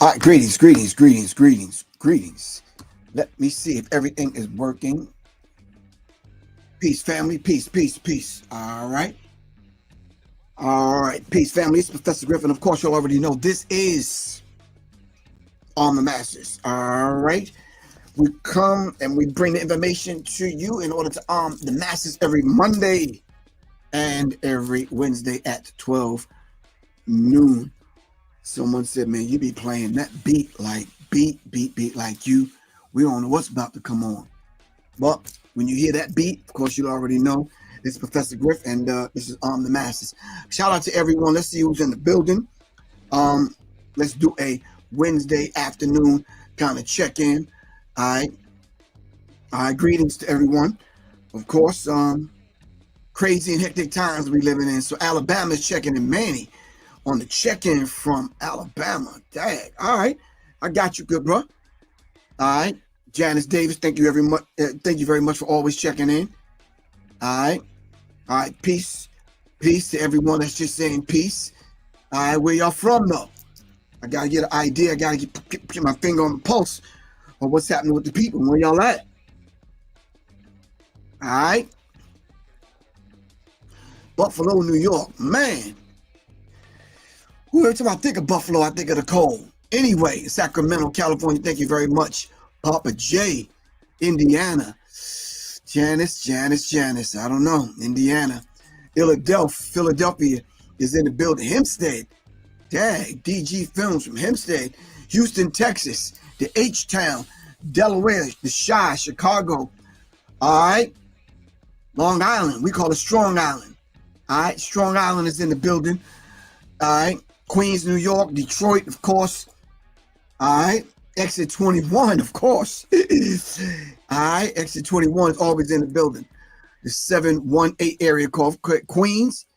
All right, greetings. Let me see if everything is working. Peace, family. Peace. All right, peace, family. It's Professor Griff, and of course, you already know this is On the Masters. All right, we come and we bring the information to you in order to arm the masses every Monday and every Wednesday at 12 noon. Someone said, man, you be playing that beat like you. We don't know what's about to come on. But when you hear that beat, of course, you already know it's Professor Griff, and this is the Masses. Shout out to everyone. Let's see who's in the building. Let's do a Wednesday afternoon kind of check-in. All right. Greetings to everyone. Of course, crazy and hectic times we living in. So Alabama's checking in. Manny on the check-in from Alabama. Dang. All right. I got you, good bro. All right. Janice Davis, thank you very much for always checking in. All right. Peace to everyone that's just saying peace. All right. Where y'all from, though? I got to get an idea. I got to get my finger on the pulse of what's happening with the people. Where y'all at? All right. Buffalo, New York. Man. Every time I think of Buffalo, I think of the cold. Anyway, Sacramento, California, thank you very much. Papa J, Indiana. Janice, I don't know. Indiana. Philadelphia is in the building. Hempstead. Dang, DG Films from Hempstead. Houston, Texas. The H-Town. Delaware, the Chi, Chicago. All right. Long Island. We call it Strong Island. All right. Strong Island is in the building. All right. Queens, New York, Detroit, of course. All right. Exit 21, of course. All right. Exit 21 is always in the building. The 718 area called Queens.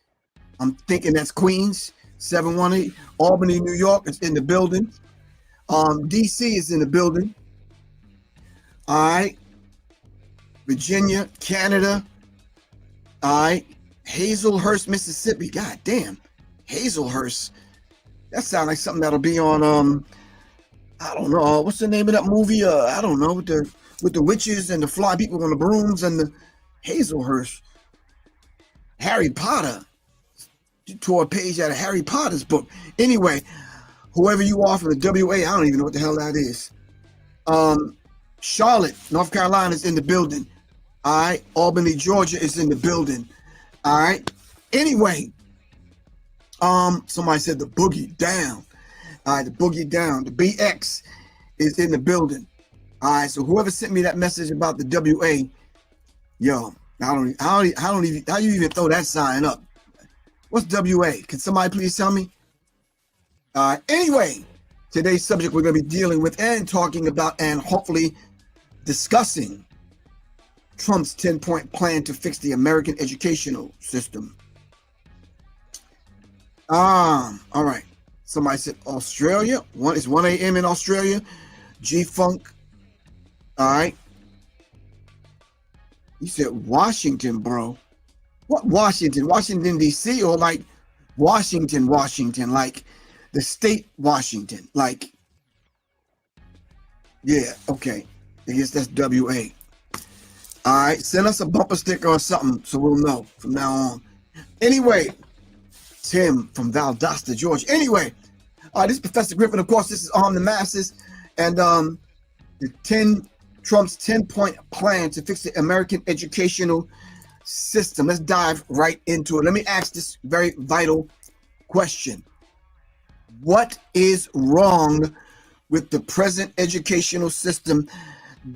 I'm thinking that's Queens. 718. Albany, New York is in the building. DC is in the building. All right. Virginia, Canada. All right. Hazelhurst, Mississippi. God damn. Hazelhurst. That sounds like something that'll be on I don't know, what's the name of that movie? I don't know, with the witches and the fly people on the brooms and the Hazelhurst. Harry Potter. You tore a page out of Harry Potter's book. Anyway, whoever you are from the WA, I don't even know what the hell that is. Charlotte, North Carolina is in the building. All right. Albany, Georgia is in the building. All right. Anyway, somebody said the boogie down. All right, the boogie down. The BX is in the building. All right, so whoever sent me that message about the WA, yo, how you even throw that sign up? What's WA? Can somebody please tell me? Anyway, today's subject we're going to be dealing with and talking about and hopefully discussing Trump's 10-point plan to fix the American educational system. All right. Somebody said Australia. It's 1 a.m. in Australia. G-Funk. All right. You said Washington, bro. What Washington? Washington, D.C. or like Washington, like the state Washington? Like, yeah, okay. I guess that's W.A. All right. Send us a bumper sticker or something so we'll know from now on. Anyway. Tim from Valdosta, Georgia. Anyway, this is Professor Griffin. Of course, this is On the Masses, and Trump's 10-point plan to fix the American educational system. Let's dive right into it. Let me ask this very vital question: what is wrong with the present educational system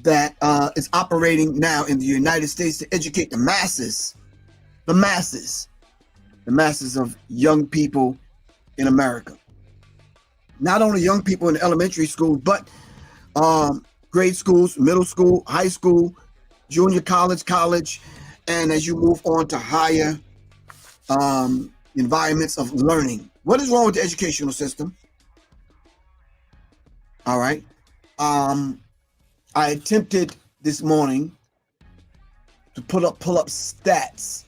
that is operating now in the United States to educate the masses? The masses of young people in America. Not only young people in elementary school, but grade schools, middle school, high school, junior college, and as you move on to higher environments of learning. What is wrong with the educational system? All right. I attempted this morning to pull up stats.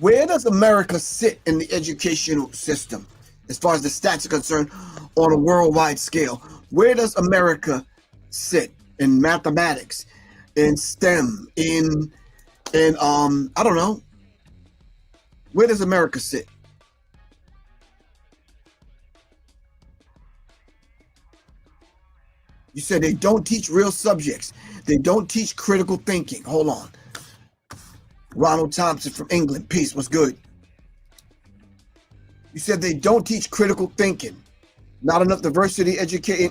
Where does America sit in the educational system as far as the stats are concerned on a worldwide scale. Where does America sit in mathematics, in STEM, in I don't know. Where does America sit? You said they don't teach real subjects. They don't teach critical thinking. Hold on. Ronald Thompson from England. Peace. What's good? You said they don't teach critical thinking. Not enough diversity in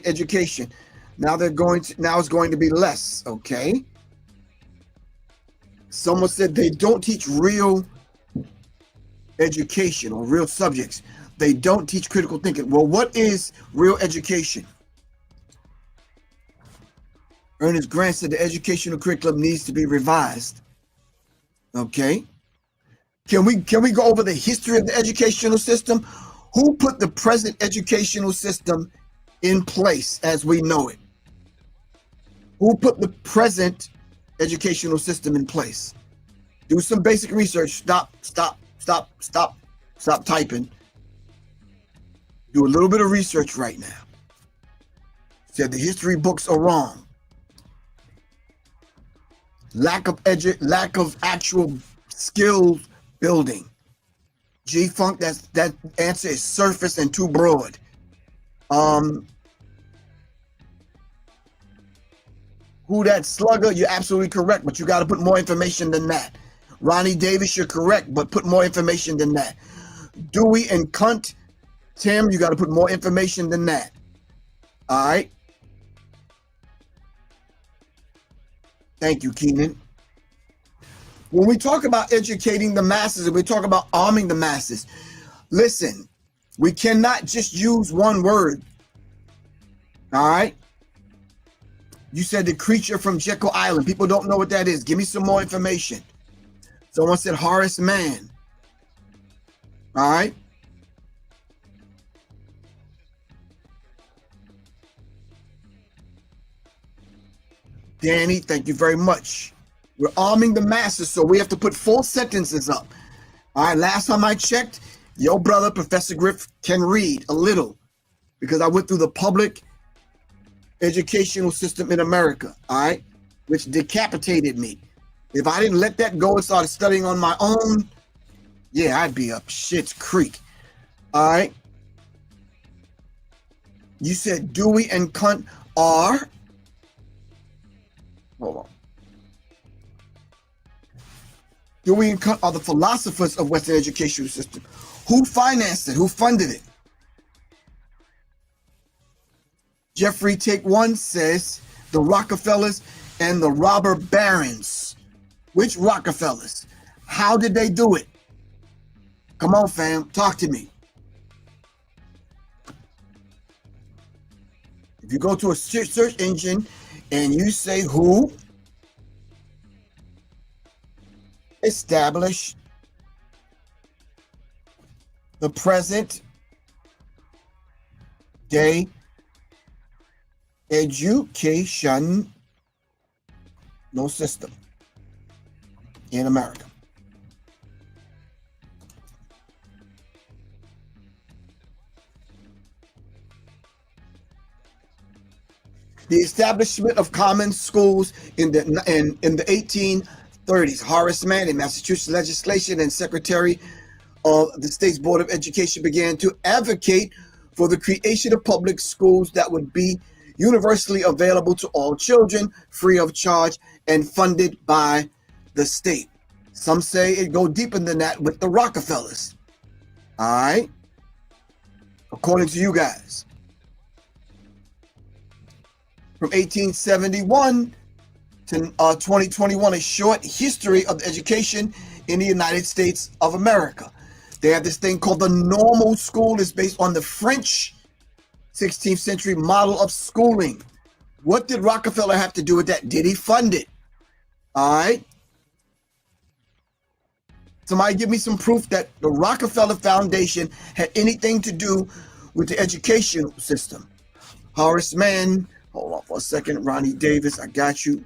education. Now it's going to be less. Okay. Someone said they don't teach real education or real subjects. They don't teach critical thinking. Well, what is real education? Ernest Grant said the educational curriculum needs to be revised. Okay. Can we go over the history of the educational system? Who put the present educational system in place as we know it? Who put the present educational system in place? Do some basic research. Stop typing. Do a little bit of research right now. Said the history books are wrong. Lack of actual skill building. G-Funk, that answer is surface and too broad. Who that slugger? You're absolutely correct, but you got to put more information than that. Ronnie Davis, you're correct, but put more information than that. Dewey and Cunt, Tim, you got to put more information than that. All right. Thank you, Keenan. When we talk about educating the masses and we talk about arming the masses, listen, we cannot just use one word. All right. You said the creature from Jekyll Island. People don't know what that is. Give me some more information. Someone said Horace Mann. All right. Danny, thank you very much. We're arming the masses, so we have to put full sentences up. All right, last time I checked, your brother, Professor Griff, can read a little because I went through the public educational system in America, all right, which decapitated me. If I didn't let that go and started studying on my own, yeah, I'd be up shit's creek. All right. You said Dewey and Cunt are... Hold on. Dewey and Cunt are the philosophers of Western educational system. Who financed it? Who funded it? Jeffrey Take One says the Rockefellers and the robber barons. Which Rockefellers? How did they do it? Come on, fam, talk to me. If you go to a search engine and you say who established the present day education system in America. The establishment of common schools in the 1830s. Horace Mann, in Massachusetts legislation and secretary of the state's Board of Education, began to advocate for the creation of public schools that would be universally available to all children, free of charge, and funded by the state. Some say it go deeper than that with the Rockefellers. All right? According to you guys. From 1871 to 2021, a short history of education in the United States of America. They have this thing called the normal school. It's based on the French 16th century model of schooling. What did Rockefeller have to do with that? Did he fund it? All right. Somebody give me some proof that the Rockefeller Foundation had anything to do with the educational system. Horace Mann, hold on for a second. Ronnie Davis, I got you.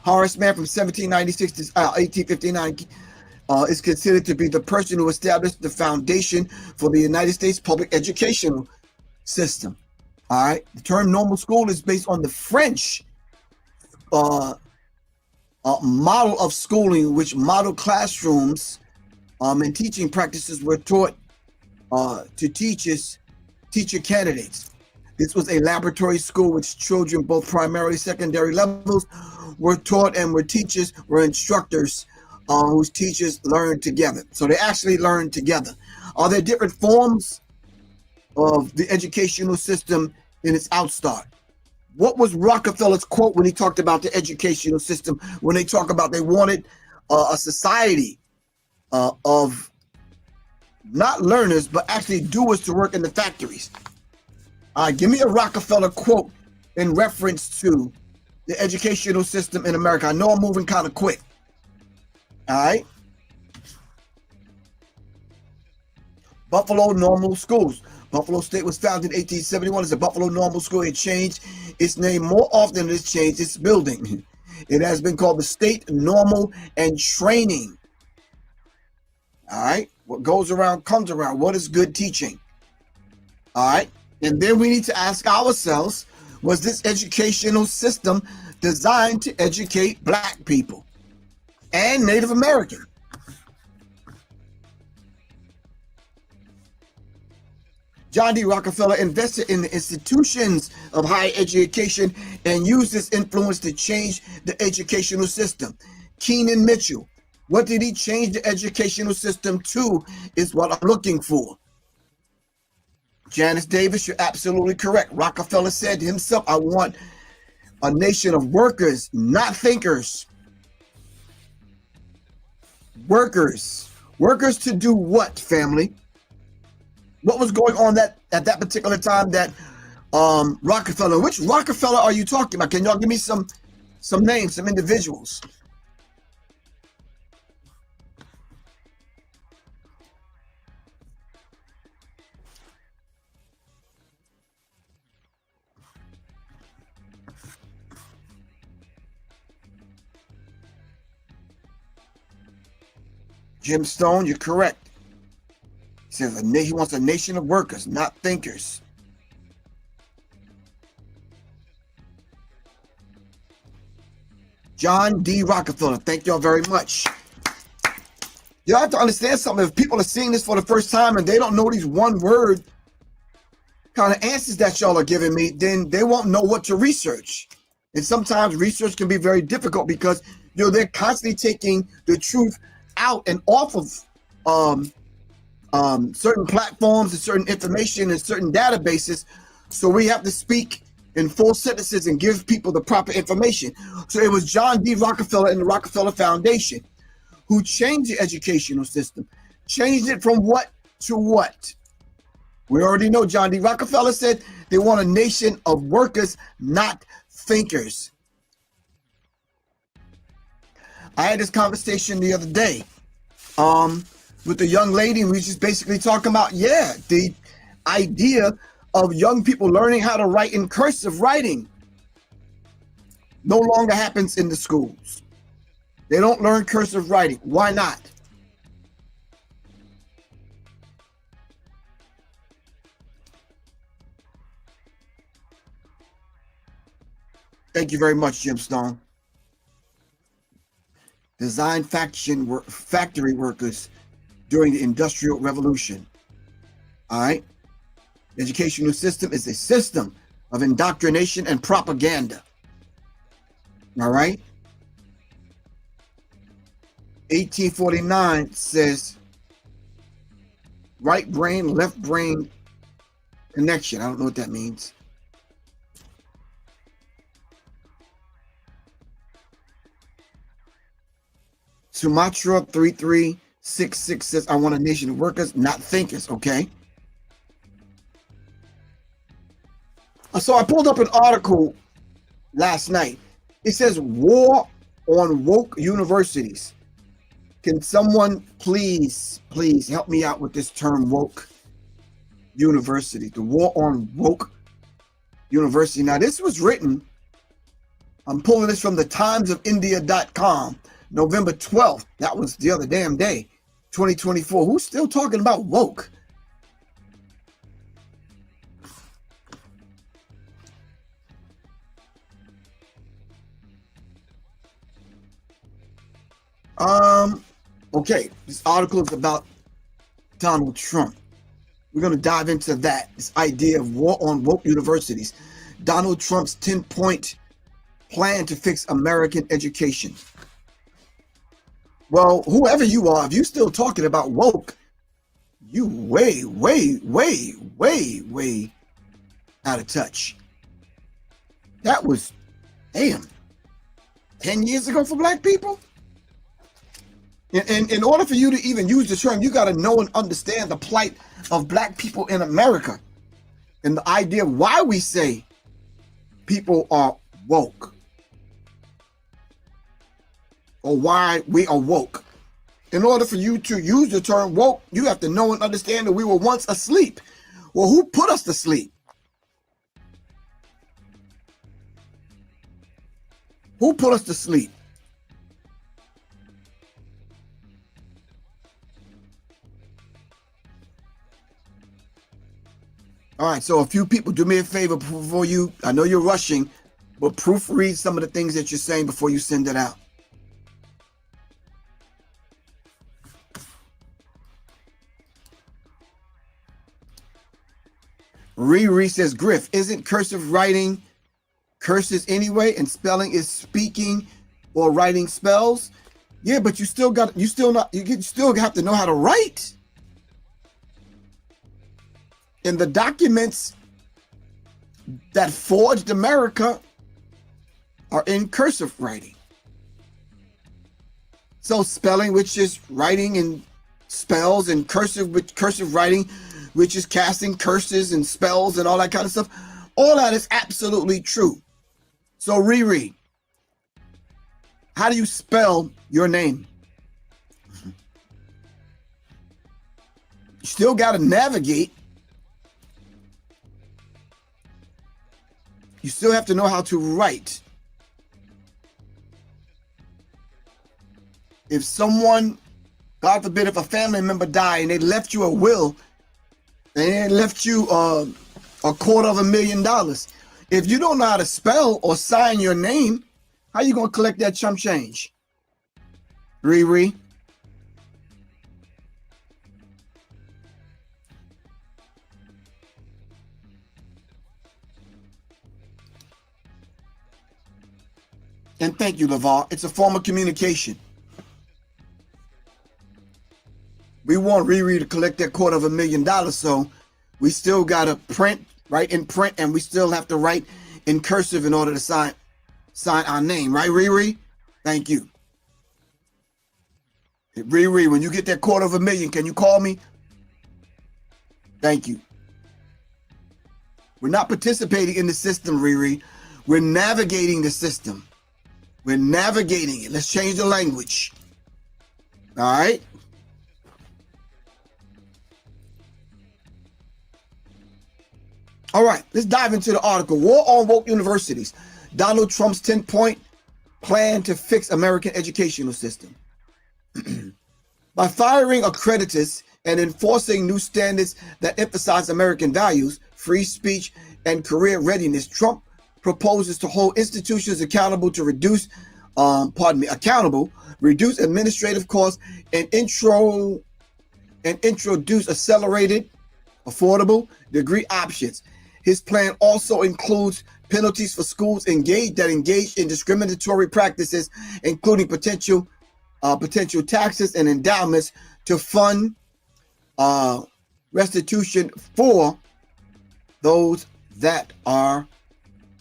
Horace Mann from 1796 to 1859 is considered to be the person who established the foundation for the United States public educational system. All right. The term normal school is based on the French model of schooling, which model classrooms and teaching practices were taught to teacher candidates. This was a laboratory school which children, both primary and secondary levels, were taught, and were instructors whose teachers learned together. So they actually learned together. Are there different forms of the educational system in its outstart? What was Rockefeller's quote when he talked about the educational system, when they talk about they wanted a society of not learners, but actually doers to work in the factories? Give me a Rockefeller quote in reference to the educational system in America. I know I'm moving kind of quick. All right. Buffalo Normal Schools. Buffalo State was founded in 1871 as a Buffalo Normal School. It changed its name more often than it's changed its building. It has been called the State Normal and Training. All right. What goes around comes around. What is good teaching? All right. And then we need to ask ourselves, was this educational system designed to educate Black people and Native American? John D. Rockefeller invested in the institutions of higher education and used this influence to change the educational system. Keenan Mitchell, what did he change the educational system to is what I'm looking for. Janice Davis, you're absolutely correct. Rockefeller said to himself, I want a nation of workers, not thinkers. Workers. Workers to do what, family? What was going on at that particular time that Rockefeller, which Rockefeller are you talking about? Can y'all give me some names, some individuals? Jim Stone, you're correct. He says he wants a nation of workers, not thinkers. John D. Rockefeller, thank y'all very much. You have to understand something. If people are seeing this for the first time and they don't know these one word kind of answers that y'all are giving me, then they won't know what to research. And sometimes research can be very difficult because they're constantly taking the truth out and off of certain platforms and certain information and certain databases. So we have to speak in full sentences and give people the proper information. So it was John D. Rockefeller and the Rockefeller Foundation who changed the educational system, changed it from what to what. We already know John D. Rockefeller said they want a nation of workers, not thinkers. I had this conversation the other day with a young lady. We were just basically talking about, the idea of young people learning how to write in cursive writing no longer happens in the schools. They don't learn cursive writing. Why not? Thank you very much, Jim Stone. Design factory workers during the Industrial Revolution. All right. The educational system is a system of indoctrination and propaganda. All right. 1849 says right brain, left brain connection. I don't know what that means. Sumatra 3366 says, I want a nation of workers, not thinkers. Okay. So I pulled up an article last night. It says war on woke universities. Can someone please help me out with this term woke university? The war on woke university. Now this was written, I'm pulling this from the timesofindia.com. November 12th, that was the other damn day, 2024. Who's still talking about woke? Okay, this article is about Donald Trump. We're going to dive into that, this idea of war on woke universities. Donald Trump's 10-point plan to fix American education. Well, whoever you are, if you're still talking about woke, you way out of touch. That was, damn, 10 years ago for black people? And in order for you to even use the term, you got to know and understand the plight of black people in America and the idea of why we say people are woke or why we are woke. In order for you to use the term woke, you have to know and understand that we were once asleep. Well, who put us to sleep? Who put us to sleep? All right, so a few people, do me a favor before you, I know you're rushing, but proofread some of the things that you're saying before you send it out. Riri says, Griff, isn't cursive writing curses anyway, and spelling is speaking or writing spells? Yeah, but you still have to know how to write. And the documents that forged America are in cursive writing. So spelling, which is writing and spells, and cursive writing, which is casting curses and spells and all that kind of stuff. All that is absolutely true. So Riri, how do you spell your name? You still got to navigate. You still have to know how to write. If someone, God forbid, if a family member died and they left you a will, and they left you $250,000, if you don't know how to spell or sign your name, how you gonna collect that chump change? Riri. And thank you, LeVar. It's a form of communication. We want Riri to collect that $250,000, so we still got to write in print, and we still have to write in cursive in order to sign our name, right, Riri? Thank you. Hey, Riri, when you get that $250,000, can you call me? Thank you. We're not participating in the system, Riri. We're navigating the system. We're navigating it. Let's change the language. All right? All right, let's dive into the article. War on Woke Universities. Donald Trump's 10-point plan to fix American educational system. By firing accreditors and enforcing new standards that emphasize American values, free speech, and career readiness, Trump proposes to hold institutions accountable to reduce administrative costs and introduce accelerated, affordable degree options. His plan also includes penalties for schools that engage in discriminatory practices, including potential taxes and endowments to fund restitution for those that are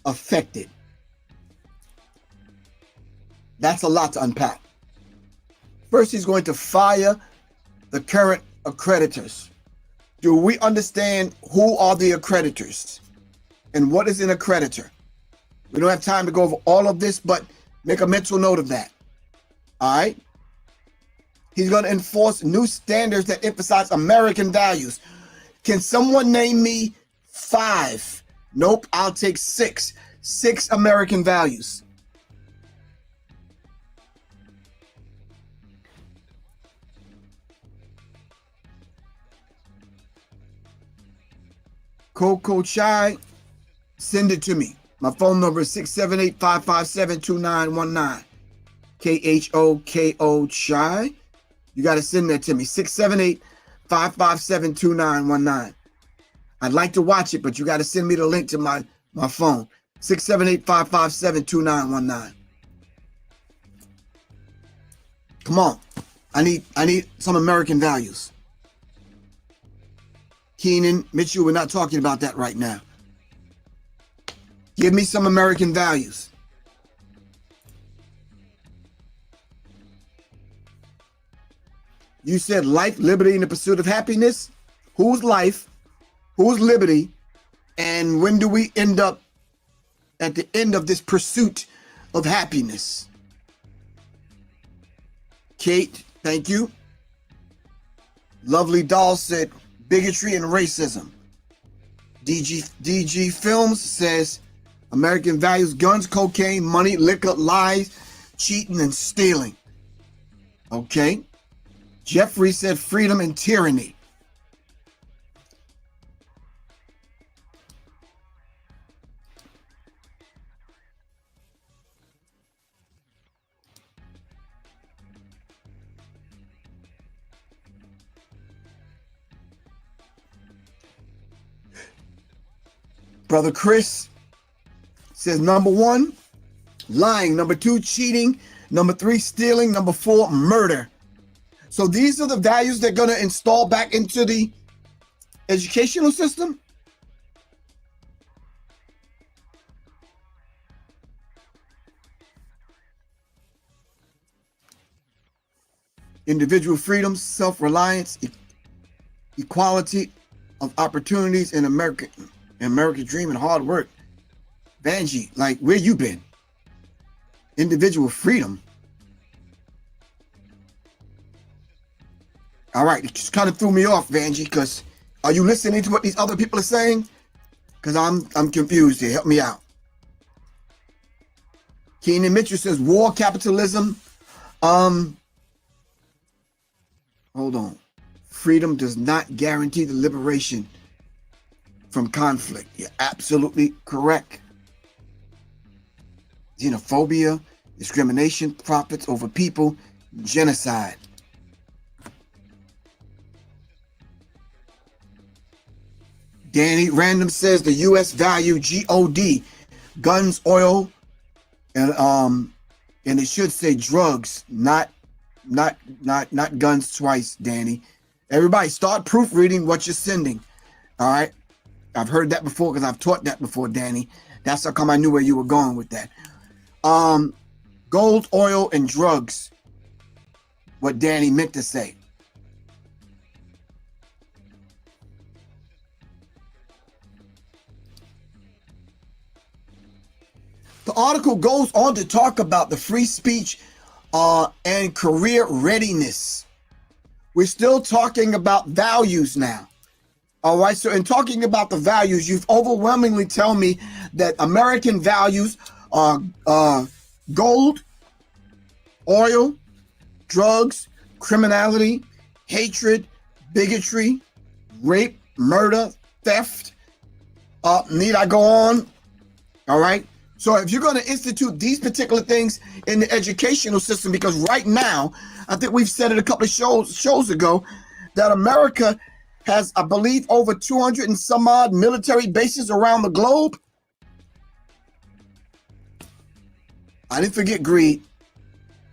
affected. That's a lot to unpack. First, he's going to fire the current accreditors. Do we understand who are the accreditors and what is an accreditor? We don't have time to go over all of this, but make a mental note of that. All right? He's going to enforce new standards that emphasize American values. Can someone name me 5? Nope, I'll take 6. 6 American values. Coco Chai, send it to me. My phone number is 678-557-2919. Khoko Chai. You got to send that to me. 678-557-2919. I'd like to watch it, but you got to send me the link to my phone. 678-557-2919. Come on. I need some American values. Keenan, Mitchell, we're not talking about that right now. Give me some American values. You said life, liberty, and the pursuit of happiness. Whose life? Whose liberty? And when do we end up at the end of this pursuit of happiness? Kate, thank you. Lovely Doll said bigotry and racism. DG Films says American values, guns, cocaine, money, liquor, lies, cheating, and stealing. Okay. Jeffrey said freedom and tyranny. Brother Chris says number 1, lying. Number 2, cheating. Number 3, stealing. Number 4, murder. So these are the values they're going to install back into the educational system. Individual freedoms, self-reliance, equality of opportunities in American dream and hard work. Vanjie, like, where you been? Individual freedom. All right, it just kind of threw me off, Vanjie, because are you listening to what these other people are saying? Because I'm confused here. Help me out. Keenan Mitchell says war, capitalism. Hold on. Freedom does not guarantee the liberation from conflict. You're absolutely correct. Xenophobia, discrimination, profits over people, genocide. Danny Random says the U.S. value God, guns, oil, and it should say drugs, not guns twice, Danny. Everybody start proofreading what you're sending. All right. I've heard that before because I've taught that before, Danny. That's how come I knew where you were going with that. Gold, oil, and drugs. What Danny meant to say. The article goes on to talk about the free speech and career readiness. We're still talking about values now. All right, so in talking about the values, you've overwhelmingly tell me that American values are gold, oil, drugs, criminality, hatred, bigotry, rape, murder, theft. Need I go on? All right. So if you're going to institute these particular things in the educational system, because right now, I think we've said it a couple of shows ago, that America has, I believe, over 200 and some odd military bases around the globe. I didn't forget greed.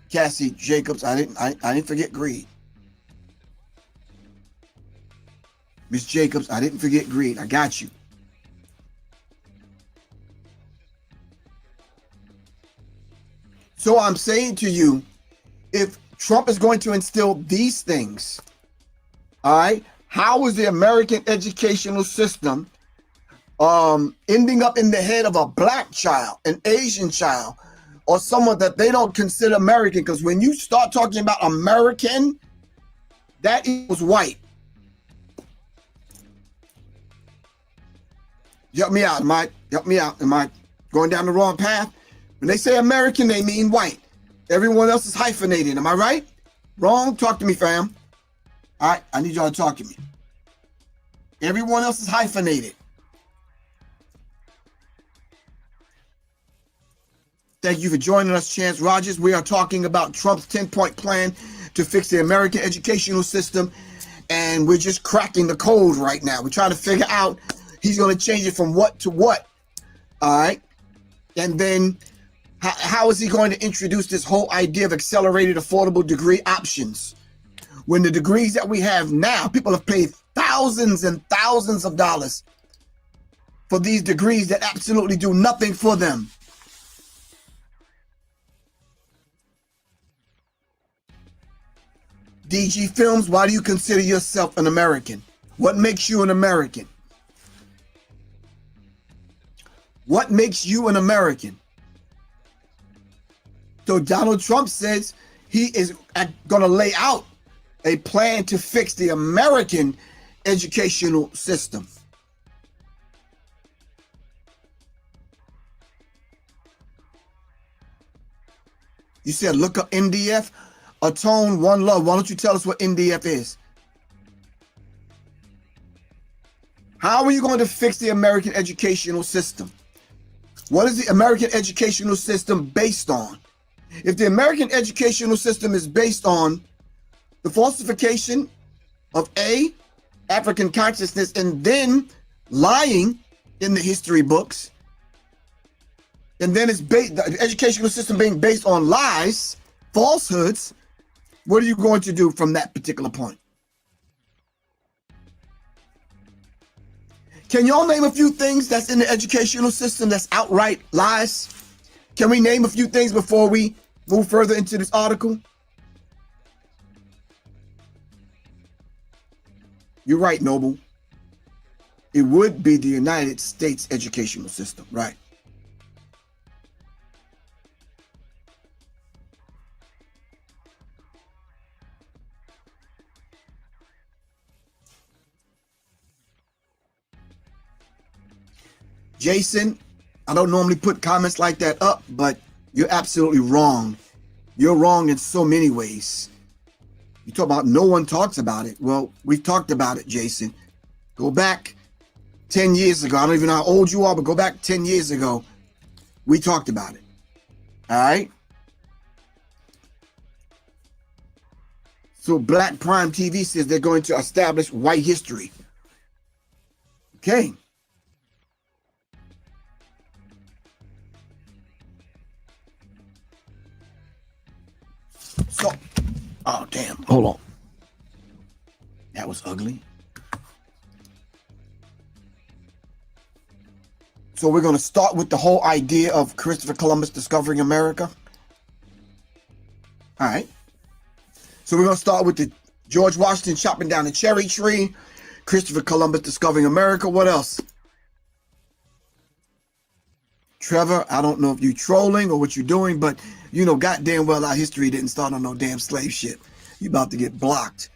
Cassie Jacobs, I didn't forget greed. Miss Jacobs, I didn't forget greed. I got you. So I'm saying to you, if Trump is going to instill these things, all right, how is the American educational system ending up in the head of a black child, an Asian child, or someone that they don't consider American? Because when you start talking about American, that equals white. Help me out. Am I going down the wrong path? When they say American, they mean white. Everyone else is hyphenated. Am I right? Wrong? Talk to me, fam. All right, I need y'all to talk to me. Everyone else is hyphenated. Thank you for joining us, Chance Rogers. We are talking about Trump's 10-point plan to fix the American educational system, and we're just cracking the code right now. We're trying to figure out he's going to change it from what to what, all right? And then how is he going to introduce this whole idea of accelerated affordable degree options? When the degrees that we have now, people have paid thousands and thousands of dollars for these degrees that absolutely do nothing for them. DG Films, why do you consider yourself an American? What makes you an American? What makes you an American? So Donald Trump says he is going to lay out a plan to fix the American educational system. You said look up NDF, Atone One Love. Why don't you tell us what NDF is? How are you going to fix the American educational system? What is the American educational system based on? If the American educational system is based on the falsification of African consciousness and then lying in the history books, and then it's based, the educational system being based on lies, falsehoods, what are you going to do from that particular point? Can y'all name a few things that's in the educational system that's outright lies? Can we name a few things before we move further into this article? You're right, Noble. It would be the United States educational system, right? Jason, I don't normally put comments like that up, but you're absolutely wrong. You're wrong in so many ways. You talk about no one talks about it. Well, we've talked about it, Jason. Go back 10 years ago. I don't even know how old you are, but go back 10 years ago. We talked about it. All right? So Black Prime TV says they're going to establish white history. Okay. So, oh, damn. Hold on. That was ugly. So we're going to start with the whole idea of Christopher Columbus discovering America. All right. So we're going to start with the George Washington chopping down the cherry tree, Christopher Columbus discovering America. What else? Trevor, I don't know if you're trolling or what you're doing, but you know goddamn well our history didn't start on no damn slave shit. You about to get blocked.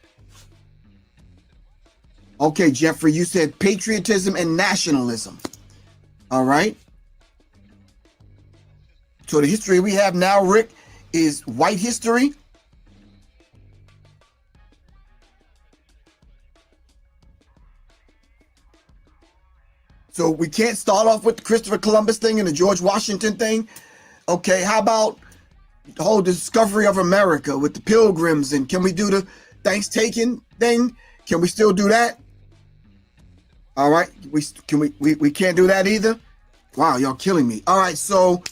Okay, Jeffrey, you said patriotism and nationalism. All right. So the history we have now, Rick, is white history. So we can't start off with the Christopher Columbus thing and the George Washington thing. Okay, how about the whole discovery of America with the Pilgrims, and can we do the Thanksgiving thing? Can we still do that? All right, we can't do that either. Wow, y'all killing me. All right, so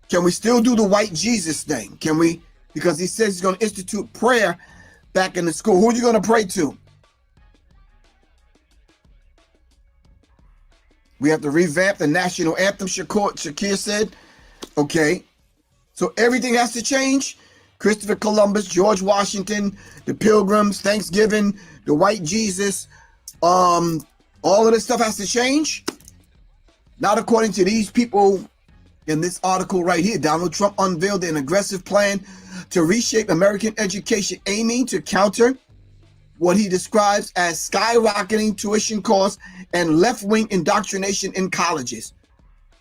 can we still do the white Jesus thing? Can we? Because he says he's going to institute prayer back in the school. Who are you going to pray to? We have to revamp the national anthem, Shakir said. Okay. So everything has to change. Christopher Columbus, George Washington, the Pilgrims, Thanksgiving, the white Jesus. All of this stuff has to change. Not according to these people in this article right here. Donald Trump unveiled an aggressive plan to reshape American education, aiming to counter what he describes as skyrocketing tuition costs and left-wing indoctrination in colleges.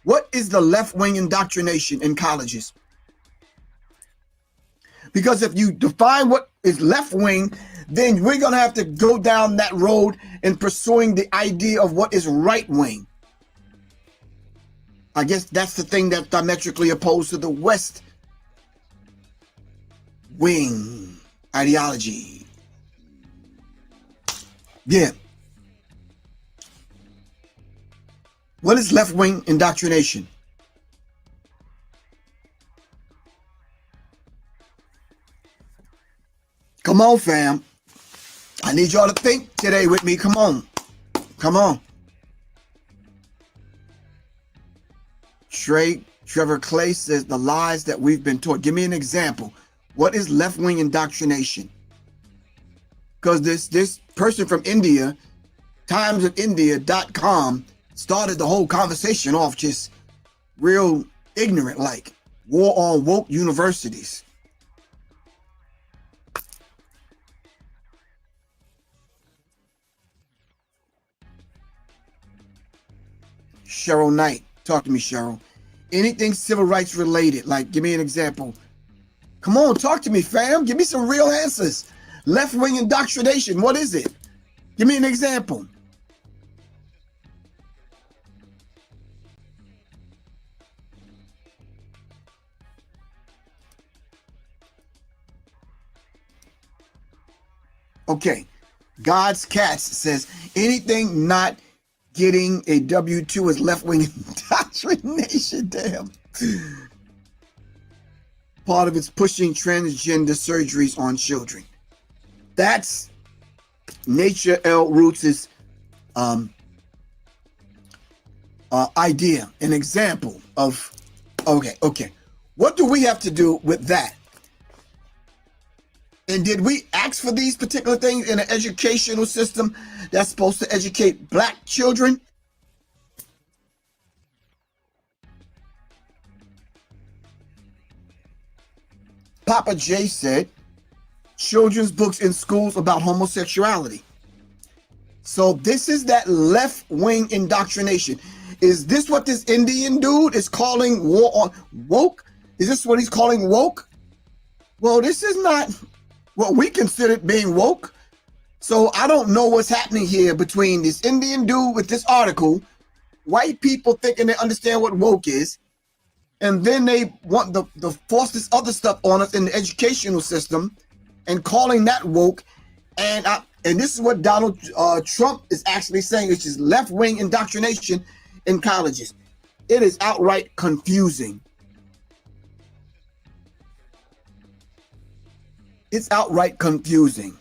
What is the left-wing indoctrination in colleges? Because if you define what is left-wing, then we're going to have to go down that road in pursuing the idea of what is right-wing. I guess that's the thing that's diametrically opposed to the West wing ideology. Yeah. What is left wing indoctrination? Come on, fam. I need y'all to think today with me. Come on. Come on. Trevor Clay says the lies that we've been taught. Give me an example. What is left-wing indoctrination? Because this person from India, timesofindia.com, started the whole conversation off just real ignorant, like war on woke universities. Cheryl Knight, talk to me, Cheryl. Anything civil rights related, like give me an example. Come on, talk to me, fam. Give me some real answers. Left-wing indoctrination, what is it? Give me an example. Okay, God's Cats says anything not getting a W-2 is left-wing indoctrination. Damn. Part of it's pushing transgender surgeries on children. That's Nature L. Roots' idea, an example of, okay. What do we have to do with that? And did we ask for these particular things in an educational system that's supposed to educate black children? Papa J said, children's books in schools about homosexuality. So this is that left-wing indoctrination. Is this what this Indian dude is calling war on woke? Is this what he's calling woke? Well, this is not what we consider being woke. So I don't know what's happening here between this Indian dude with this article, white people thinking they understand what woke is, and then they want to force this other stuff on us in the educational system and calling that woke. And this is what Donald Trump is actually saying, which is left-wing indoctrination in colleges. It is outright confusing. It's outright confusing.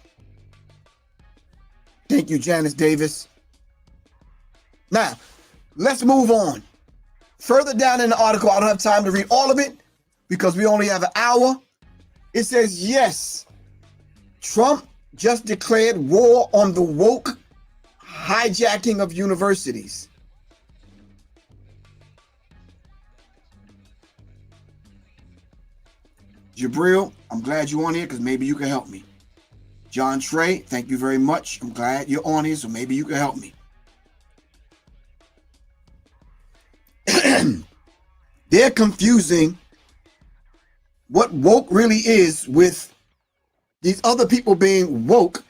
Thank you, Janice Davis. Now, let's move on. Further down in the article, I don't have time to read all of it because we only have an hour. It says, yes, Trump just declared war on the woke hijacking of universities. Jabril, I'm glad you're on here because maybe you can help me. John Trey, thank you very much. I'm glad you're on here, so maybe you can help me. They're confusing what woke really is with these other people being woke.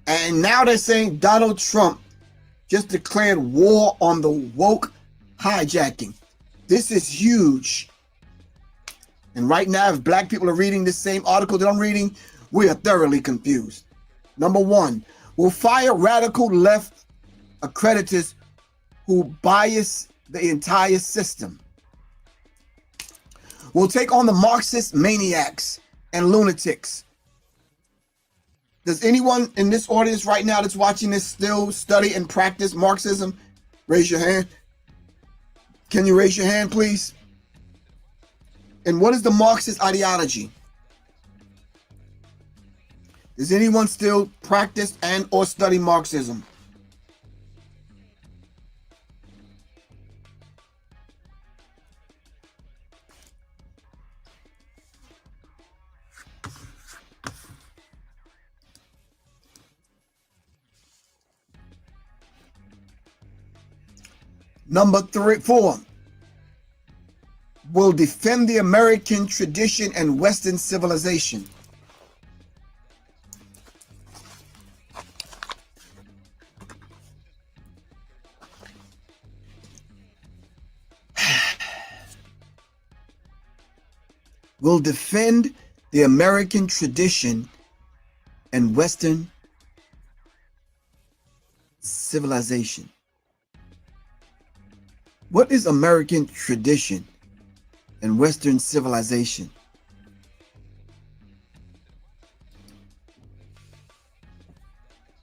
And now they're saying Donald Trump just declared war on the woke hijacking. This is huge. And right now, if black people are reading this same article that I'm reading, we are thoroughly confused. Number one, we'll fire radical left accreditors who bias the entire system. We'll take on the Marxist maniacs and lunatics. Does anyone in this audience right now that's watching this still study and practice Marxism? Raise your hand. Can you raise your hand, please? And what is the Marxist ideology? Does anyone still practice and or study Marxism? Number 4. Will defend the American tradition and Western civilization. will defend the American tradition and Western civilization. What is American tradition and Western civilization?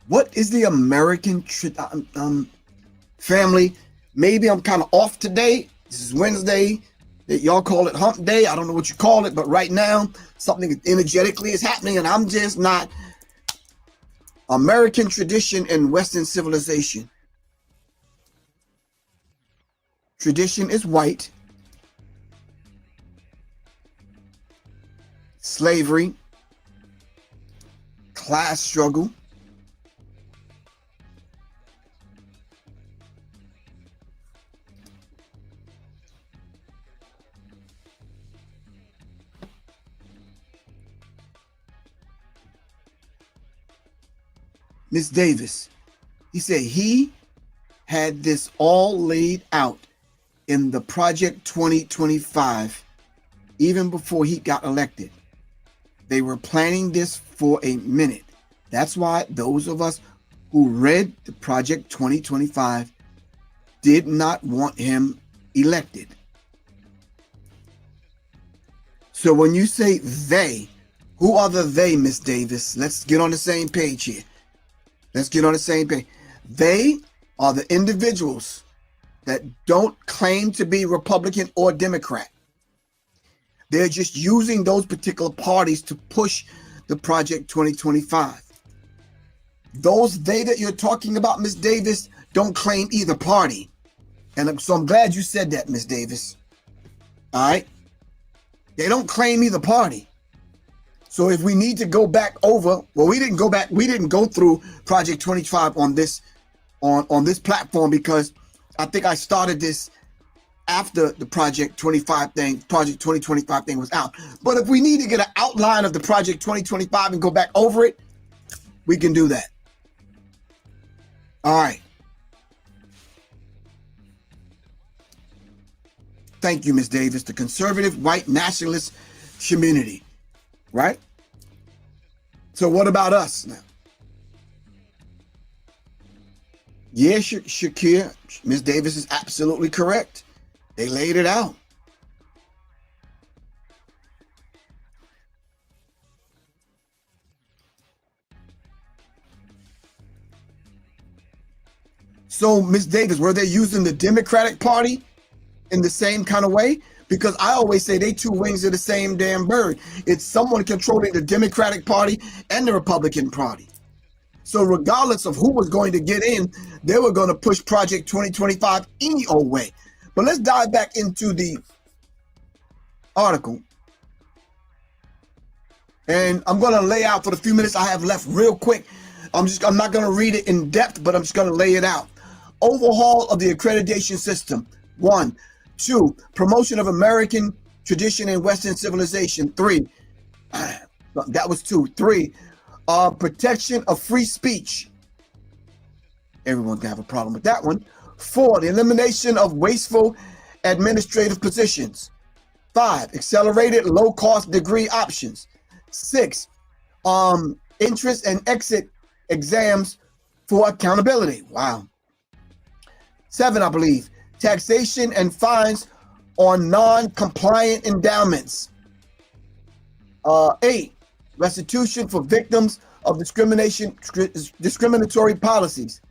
What is the American family? Maybe I'm kind of off today. This is Wednesday. Y'all call it hump day. I don't know what you call it, but right now something energetically is happening and I'm just not. American tradition and Western civilization. Tradition is white. Slavery. Class struggle. Miss Davis, he said he had this all laid out in the Project 2025, even before he got elected. They were planning this for a minute. That's why those of us who read the Project 2025 did not want him elected. So when you say they, who are the they, Miss Davis? Let's get on the same page here. Let's get on the same page. They are the individuals that don't claim to be Republican or Democrat. They're just using those particular parties to push the Project 2025. Those they that you're talking about, Miss Davis, don't claim either party. And so I'm glad you said that, Miss Davis. All right? They don't claim either party. So if we need to go back over, well, we didn't go through Project 25 on this platform because I think I started this after the Project 2025 thing was out. But if we need to get an outline of the Project 2025 and go back over it, we can do that. All right. Thank you, Ms. Davis. The conservative white nationalist community, right? So what about us now? Yeah, Shakir, Ms. Davis is absolutely correct. They laid it out. So, Ms. Davis, were they using the Democratic Party in the same kind of way? Because I always say they two wings of the same damn bird. It's someone controlling the Democratic Party and the Republican Party. So regardless of who was going to get in, they were going to push Project 2025 any old way. But let's dive back into the article. And I'm going to lay out for the few minutes I have left real quick. I'm not going to read it in depth, but I'm just going to lay it out. Overhaul of the accreditation system. 1. 2. Promotion of American tradition and Western civilization. 3. That was 2. 3. Protection of free speech. Everyone can have a problem with that one. 4. The elimination of wasteful administrative positions. 5. Accelerated low-cost degree options. 6. Entrance and exit exams for accountability. Wow. 7, I believe. Taxation and fines on non-compliant endowments. 8. Restitution for victims of discriminatory policies.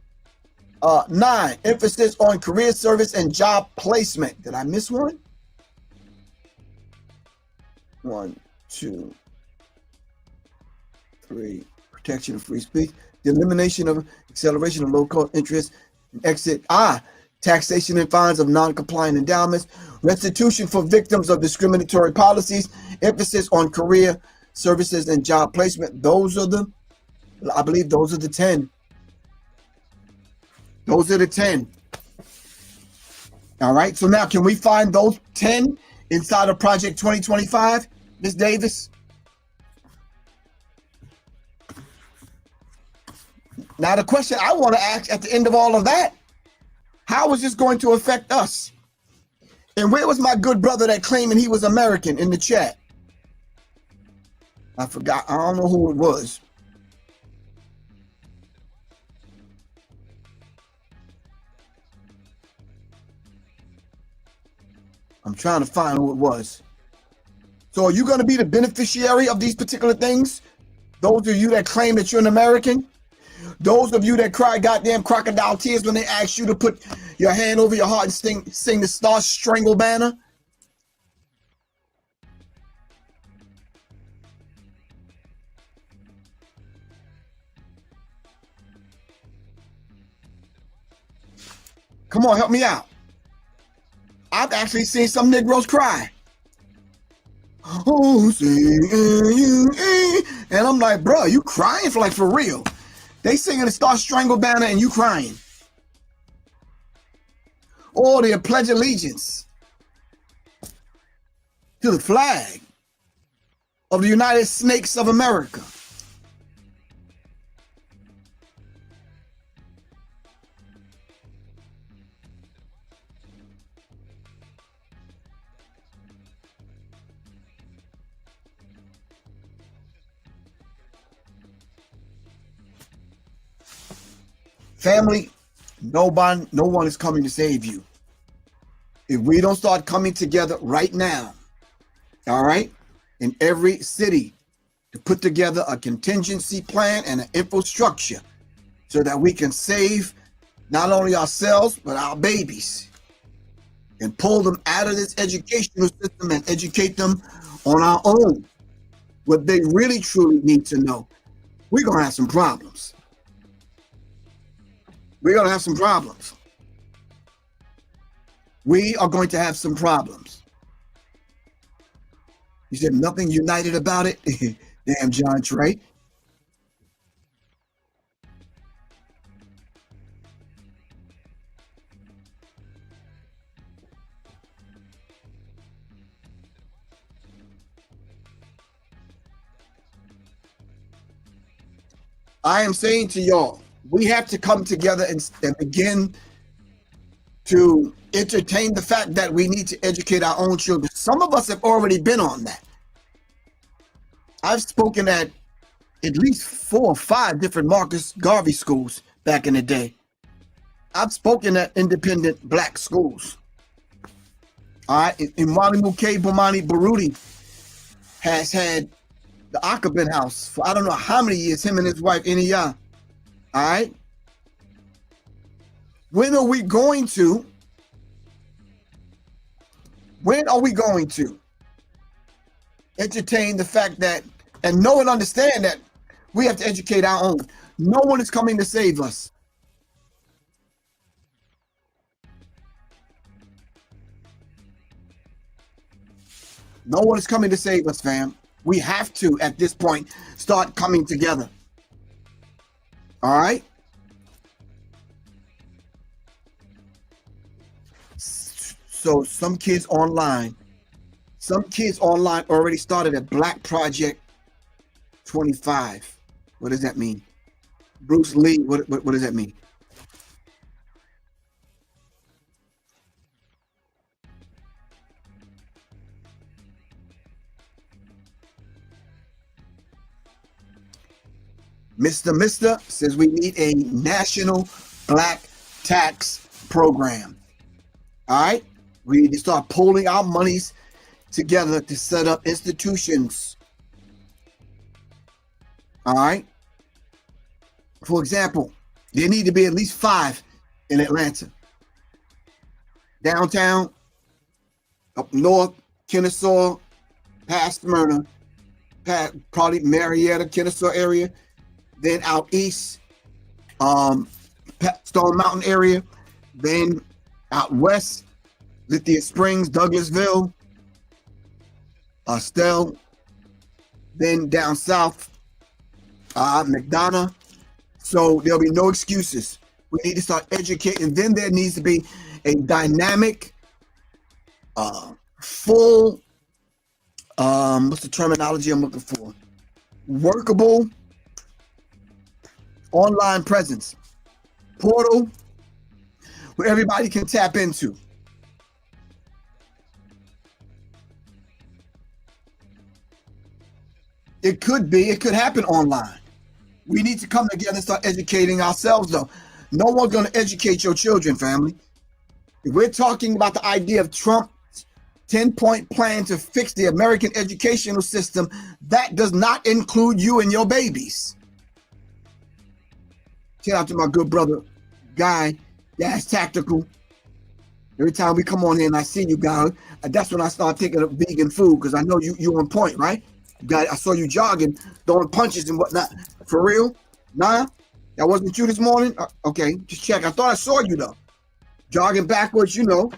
9. Emphasis on career service and job placement. Did I miss one? 1, 2, 3. Protection of free speech. The elimination of acceleration of low-cost interest and exit. Taxation and fines of non-compliant endowments. Restitution for victims of discriminatory policies. Emphasis on career services and job placement. I believe those are the 10. Those are the 10. All right. So now can we find those 10 inside of Project 2025, Ms. Davis? Now the question I want to ask at the end of all of that, how is this going to affect us? And where was my good brother that claiming he was American in the chat? I forgot. I don't know who it was. I'm trying to find who it was. So are you going to be the beneficiary of these particular things? Those of you that claim that you're an American? Those of you that cry goddamn crocodile tears when they ask you to put your hand over your heart and sing the Star Strangle Banner? Come on, help me out. I've actually seen some Negroes cry. Oh, and I'm like, bro, you crying for real? They singing the Star Strangle Banner and you crying. Or they pledge allegiance to the flag of the United Snakes of America. Family, no one is coming to save you. If we don't start coming together right now, all right, in every city to put together a contingency plan and an infrastructure so that we can save not only ourselves, but our babies and pull them out of this educational system and educate them on our own, what they really truly need to know, we're going to have some problems. We're going to have some problems. We are going to have some problems. You said nothing united about it? Damn, John Trey. I am saying to y'all, we have to come together and begin to entertain the fact that we need to educate our own children. Some of us have already been on that. I've spoken at least 4 or 5 different Marcus Garvey schools back in the day. I've spoken at independent black schools. All right, Imani Muke Bomani Baruti has had the Akabin house for I don't know how many years, him and his wife, Iniya. All right. When are we going to entertain the fact that and know and understand that we have to educate our own? No one is coming to save us. No one is coming to save us, fam. We have to, at this point, start coming together. All right? So some kids online already started at Black Project 25. What does that mean? Bruce Lee, what does that mean? Mr. says we need a national black tax program. All right? We need to start pulling our monies together to set up institutions. All right? For example, there need to be at least 5 in Atlanta. Downtown, up north, Kennesaw, past Smyrna, probably Marietta, Kennesaw area. Then out east, Stone Mountain area. Then out west, Lithia Springs, Douglasville, Estelle. Then down south, McDonough. So there'll be no excuses. We need to start educating. Then there needs to be a dynamic, full, what's the terminology I'm looking for? Workable online presence portal where everybody can tap into. It could be. It could happen online. We need to come together and start educating ourselves, though. No one's going to educate your children, family. If we're talking about the idea of Trump's 10-point plan to fix the American educational system, that does not include you and your babies. Shout out to my good brother, Guy. Gas Tactical. Every time we come on here and I see you guys, that's when I start taking up vegan food, because I know you on point, right? I saw you jogging, throwing punches and whatnot. For real? Nah? That wasn't you this morning? Okay, just check. I thought I saw you, though. Jogging backwards, you know.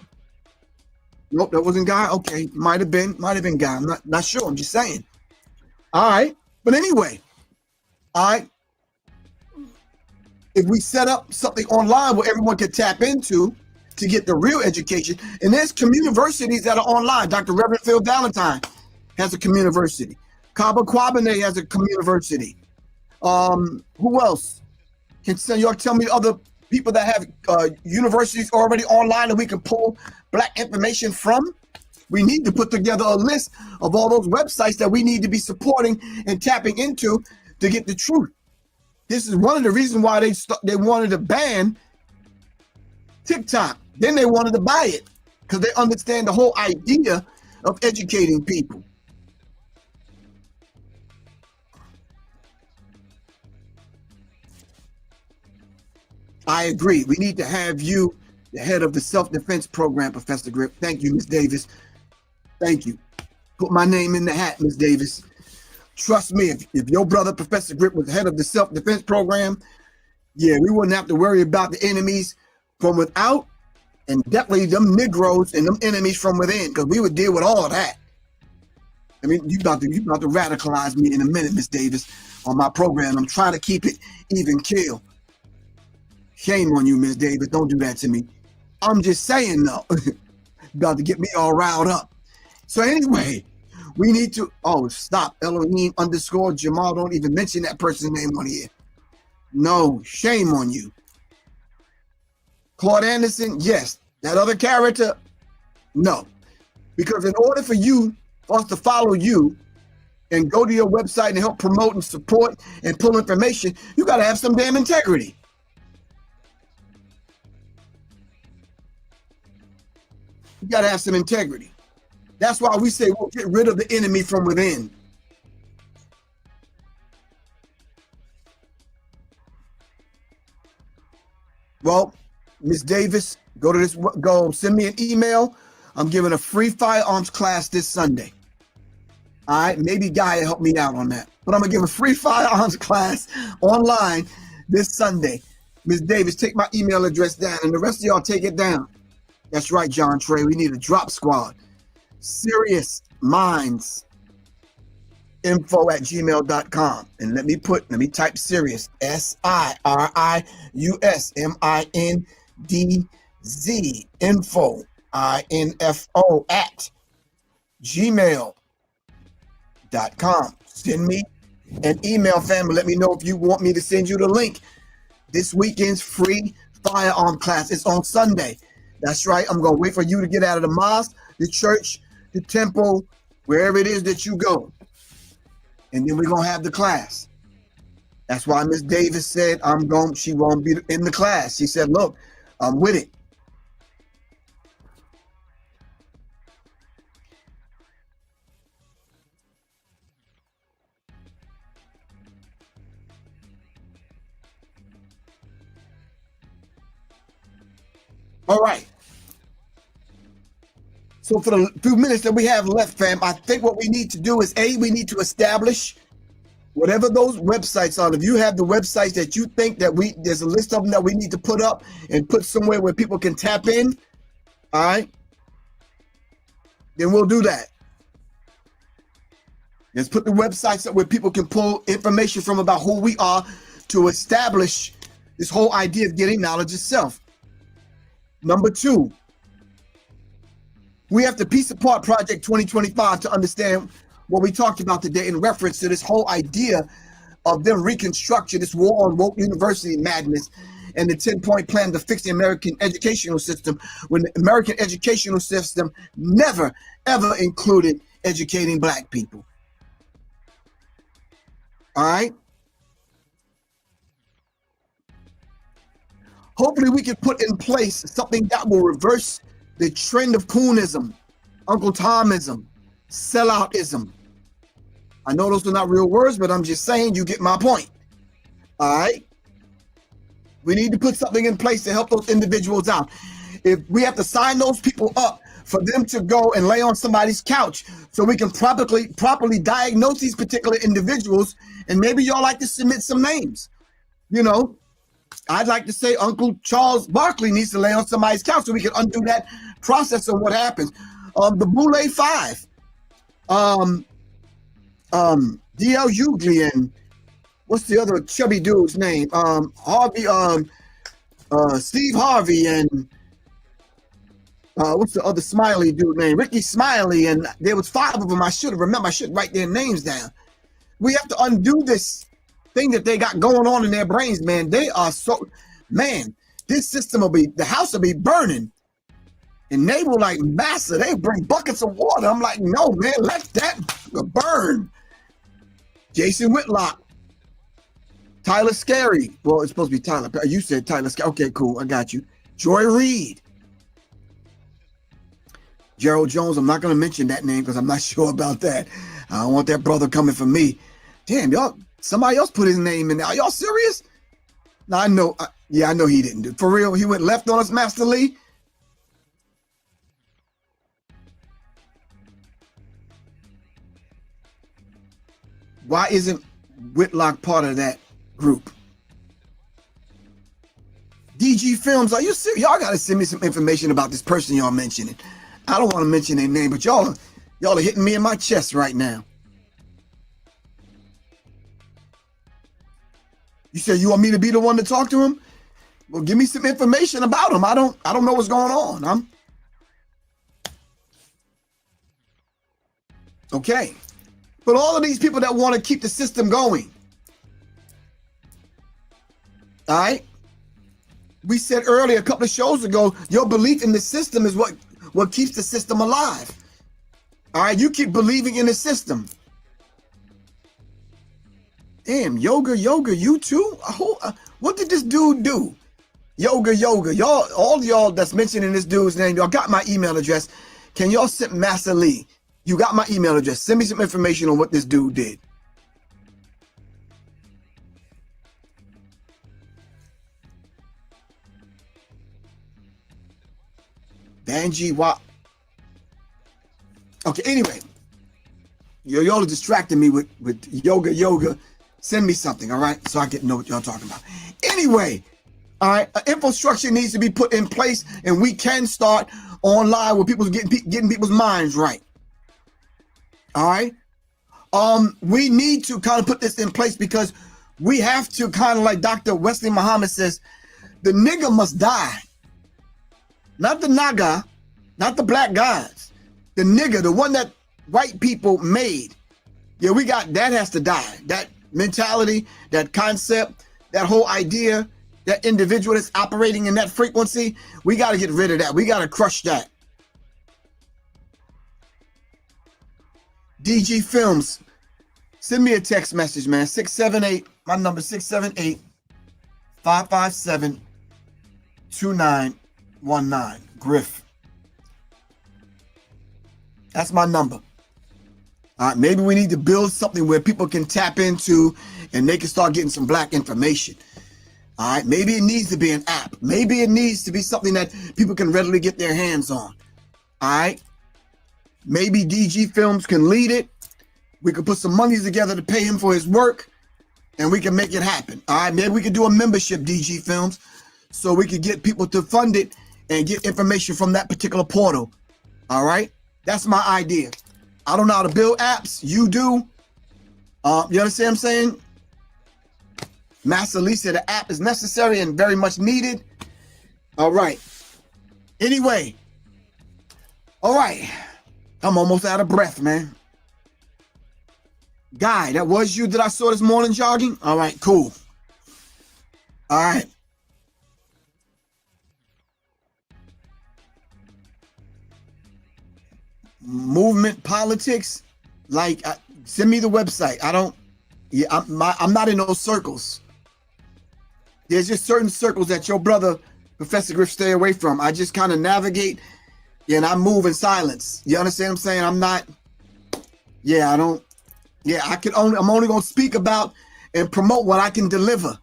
Nope, that wasn't Guy. Okay, might have been Guy. I'm not sure. I'm just saying. All right. But anyway, all right. If we set up something online where everyone can tap into to get the real education, and there's communiversities that are online. Dr. Reverend Phil Valentine has a communiversity. Kaba Kwabene has a communiversity. Who else? Can y'all tell me other people that have universities already online that we can pull black information from? We need to put together a list of all those websites that we need to be supporting and tapping into to get the truth. This is one of the reasons why they wanted to ban TikTok. Then they wanted to buy it because they understand the whole idea of educating people. I agree. We need to have you the head of the self-defense program, Professor Griff. Thank you, Ms. Davis. Thank you. Put my name in the hat, Ms. Davis. Trust me, if your brother, Professor Griff, was head of the self-defense program, yeah, we wouldn't have to worry about the enemies from without, and definitely them Negroes and them enemies from within, because we would deal with all of that. I mean, you about to radicalize me in a minute, Ms. Davis, on my program. I'm trying to keep it even keel. Shame on you, Ms. Davis. Don't do that to me. I'm just saying, though. About to get me all riled up. So anyway, we need to, stop. Elohim _ Jamal. Don't even mention that person's name on here. No, shame on you. Claude Anderson, yes. That other character, no. Because in order for us to follow you and go to your website and help promote and support and pull information, you got to have some damn integrity. You got to have some integrity. That's why we say we'll get rid of the enemy from within. Well, Ms. Davis, go send me an email. I'm giving a free firearms class this Sunday. All right, maybe Guy will help me out on that. But I'm going to give a free firearms class online this Sunday. Ms. Davis, take my email address down, and the rest of y'all take it down. That's right, John Trey. We need a drop squad. Serious Minds info@gmail.com. And let me type serious, SIRIUSMINDZ info @gmail.com. Send me an email, family. Let me know if you want me to send you the link. This weekend's free firearm class is on Sunday. That's right. I'm going to wait for you to get out of the mosque, the church, the temple, wherever it is that you go. And then we're going to have the class. That's why Miss Davis said she won't be in the class. She said, look, I'm with it. All right. So for the few minutes that we have left, fam, I think what we need to do is, we need to establish whatever those websites are. If you have the websites that you think that there's a list of them that we need to put up and put somewhere where people can tap in, all right, then we'll do that. Let's put the websites up where people can pull information from about who we are to establish this whole idea of getting knowledge itself. Number 2, we have to piece apart Project 2025 to understand what we talked about today in reference to this whole idea of them reconstructing this war on woke university madness and the 10-point plan to fix the American educational system, when the American educational system never, ever included educating black people. All right. Hopefully we can put in place something that will reverse the trend of coonism, Uncle Tomism, selloutism. I know those are not real words, but I'm just saying you get my point. All right. We need to put something in place to help those individuals out. If we have to sign those people up for them to go and lay on somebody's couch so we can properly diagnose these particular individuals, and maybe y'all like to submit some names. You know, I'd like to say Uncle Charles Barkley needs to lay on somebody's couch so we can undo that process of what happens. The Boule 5, D.L. Hughley, and what's the other chubby dude's name? Harvey, Steve Harvey, and what's the other smiley dude name? Ricky Smiley, and there was 5 of them. I should have remembered. I should write their names down. We have to undo this thing that they got going on in their brains, man. They are so, man, this system will be, the house will be burning. And they will like massa, they bring buckets of water. I'm like, no, man, let that burn. Jason Whitlock, Tyler Scary. Well, it's supposed to be Tyler. You said Tyler Scary. Okay, cool. I got you. Joy Reid. Gerald Jones. I'm not going to mention that name because I'm not sure about that. I don't want that brother coming for me. Damn, y'all, somebody else put his name in there. Are y'all serious? No, I know. Yeah, I know he didn't do it. For real, he went left on us, Master Lee. Why isn't Whitlock part of that group? DG Films, are you serious? Y'all got to send me some information about this person y'all mentioning. I don't want to mention their name, but y'all are hitting me in my chest right now. You said you want me to be the one to talk to him? Well, give me some information about him. I don't know what's going on. Okay. But all of these people that want to keep the system going. All right. We said earlier, a couple of shows ago, your belief in the system is what keeps the system alive. All right. You keep believing in the system. Damn, yoga, you too? What did this dude do? Yoga. Y'all, all y'all that's mentioning this dude's name, y'all got my email address. Can y'all send Master Lee? You got my email address. Send me some information on what this dude did. Banji Wap. Okay, anyway. Y'all are distracting me with yoga. Send me something, all right? So I can know what y'all talking about. Anyway, all right, infrastructure needs to be put in place, and we can start online where people's getting people's minds right. All right. We need to kind of put this in place because we have to kind of, like Dr. Wesley Muhammad says, the nigga must die. Not the naga, not the black guys. The nigga, the one that white people made. Yeah, that has to die. That mentality, that concept, that whole idea, that individual that's operating in that frequency, we got to get rid of that. We got to crush that. DG Films, send me a text message, man. 678, my number 678-557-2919. Griff. That's my number. Maybe we need to build something where people can tap into and they can start getting some black information. All right. Maybe it needs to be an app. Maybe it needs to be something that people can readily get their hands on. All right. Maybe DG Films can lead it. We could put some monies together to pay him for his work, and we can make it happen. All right, maybe we could do a membership, DG Films, so we could get people to fund it and get information from that particular portal. All right, that's my idea. I don't know how to build apps. You do. You understand what I'm saying? Master Lee said the app is necessary and very much needed. All right. Anyway. All right. I'm almost out of breath, man. Guy, that was you that I saw this morning jogging? All right, cool. All right. Movement politics, like, send me the website. I don't Yeah, I'm not in those circles. There's just certain circles that your brother, Professor Griff, stay away from. I just kind of navigate and I move in silence. You understand what I'm saying? I'm not, yeah, I don't, yeah, I'm only going to speak about and promote what I can deliver.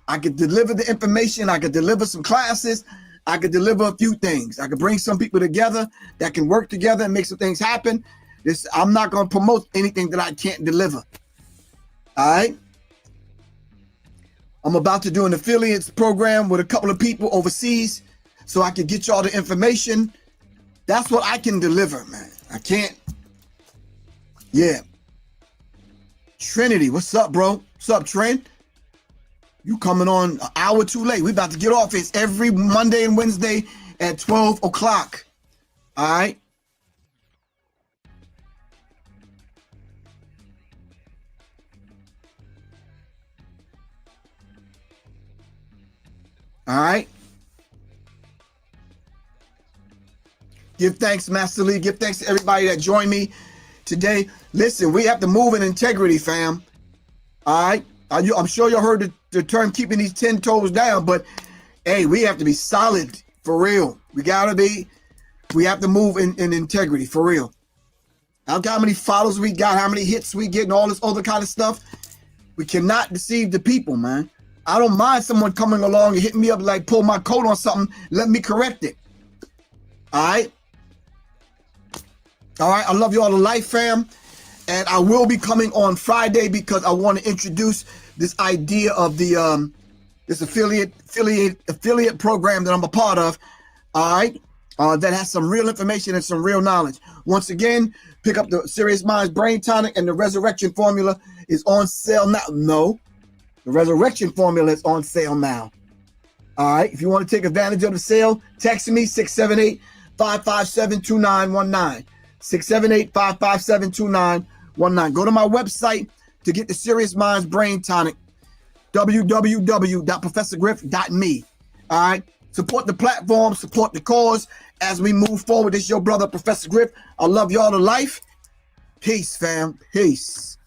I could deliver the information. I could deliver some classes. I could deliver a few things. I could bring some people together that can work together and make some things happen. I'm not going to promote anything that I can't deliver. All right. I'm about to do an affiliates program with a couple of people overseas so I can get y'all the information. That's what I can deliver, man. I can't. Yeah. Trinity, what's up, bro? What's up, Trent? You coming on an hour too late. We about to get off. It's every Monday and Wednesday at 12 o'clock. All right. All right. Give thanks, Master Lee. Give thanks to everybody that joined me today. Listen, we have to move in integrity, fam. All right. I'm sure y'all heard the term keeping these 10 toes down, but hey, we have to be solid for real. We have to move in integrity for real. I don't care how many followers we got, how many hits we get, and all this other kind of stuff. We cannot deceive the people, man. I don't mind someone coming along and hitting me up like pull my coat on something. Let me correct it. All right. All right. I love you all to life, fam. And I will be coming on Friday because I want to introduce this idea of the this affiliate program that I'm a part of. All right. That has some real information and some real knowledge. Once again, pick up the Serious Minds Brain Tonic, and the Resurrection Formula is on sale now. No, the Resurrection Formula is on sale now. All right. If you want to take advantage of the sale, text me 678-557-2919. 678-557-2919. Go to my website to get the Serious Minds Brain Tonic, www.professorgriff.me. All right. Support the platform, support the cause as we move forward. This is your brother, Professor Griff. I love y'all to life. Peace, fam. Peace.